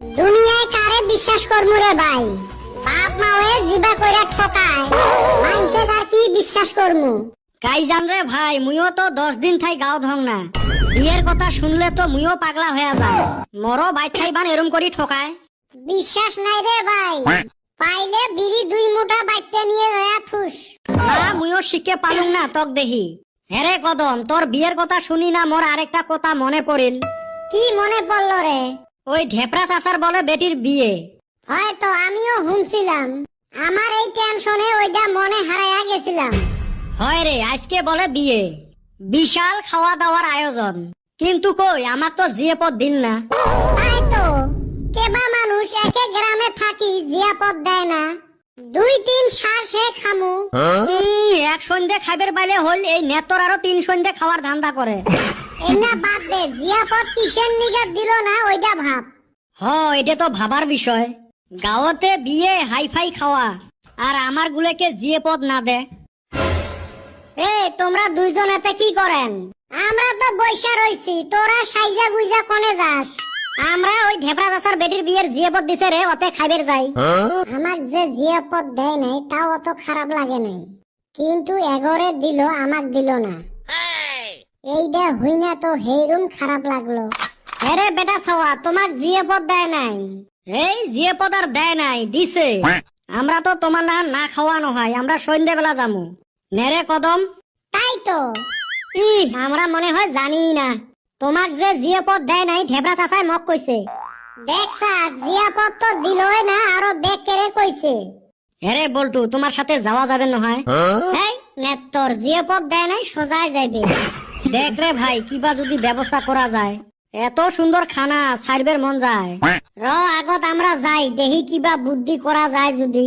দুনিয়ায় কারে বিশ্বাস করমু রে ভাই? বাপ মাওয়ে জিবা কইরা ঠকায়, মানুষে কার কি বিশ্বাস করমু? কাই জান রে ভাই, মুইও তো 10 দিন থাই গাও ধং না। বিয়ের কথা শুনলে তো মুইও পাগলা হয়ে যায়। মরো বাইক খাইবান এরম করি ঠকায়। বিশ্বাস নাই রে ভাই, পাইলে বিড়ি 2 মুঠা বাইতে নিয়ে যায় থুস। না মুইও শিখে পালুং না তক দেখি। হেরে কদম, তোর বিয়ের কথা শুনি না মোর আরেকটা কথা মনে পড়িল। কি মনে পড়লো রে? ওই ঢেপরা চাচার বলে বেটির বিয়ে। হয়তো আমিও শুনছিলাম, আমার এই টেনশনে ওইটা মনে হারাইয়া গেছিলাম। হয় রে, আজকে বলে বিয়ে, বিশাল খাওয়া দাওয়ার আয়োজন। কিন্তু কই আমার তো জিএপদ দিল না। তাই তো, কেবা মানুষ একে গ্রামে থাকি জিয়াপদ দেয় না। 2-3 সার সে খামু। এক সন্ধ্যে খাইবার বাইলে হল এই নেতর আরো 3 সন্ধ্যে খাওয়ার ধান্দা করে। এনা বাদ দে, জিয়াপদ কিসের নিগা দিল না ওইটা ভাব। এটা তো ভাবার বিষয়। গাঁৱতে বিয়ে হাইফাই খাওয়া, আর আমার গুলেকে জিএপদ না দে। এ তোমরা দুইজন এতে কি করেন? আমরা তো বৈশা রইছি, তোরা সাইজা গুইজা কোনে যাস? আমরা ওই ঢেপরা চাচার বেটির বিয়ের জিএপদ দিছে রে, ওতে খাইবার যাই। আমাক যে জিয়াপদ দেয় নাই তাও অত খারাপ লাগে নাই, কিন্তু এগরে দিল আমাক দিল না। এইটা হই না তো হেইরুম খারাপ লাগলো। আরে বেটা ছাওয়া, তোমাক জিএপদ দেয় নাই? এই জিএপদ আর দেয় নাই, দিছে। আমরা তো তোমার না খাওয়ানো হয়, আমরা সন্ধ্যেবেলা যামু। নেরে কদম? তাই তো, আমরা মনে হয় জানি না। তোমাক যে জিএপদ দেয় নাই ঢেপরা চাচাই মক কইছে। দেখছা জিয়াপদ তো দিলই না, আরো বেগ কেড়ে কইছে। হেরে বল্টু, তোমার সাথে যাওয়া যাবে নহয়? এই নেতর জিএপদ দেয় নাই, সোজাই যাইবে। দেখ রে ভাই, কিবা যদি ব্যবস্থা করা যায়। এত সুন্দর খানা ছাড়বের মন যায়। আগত আমরা যাই, দেখি কিবা বুদ্ধি করা যায় যদি।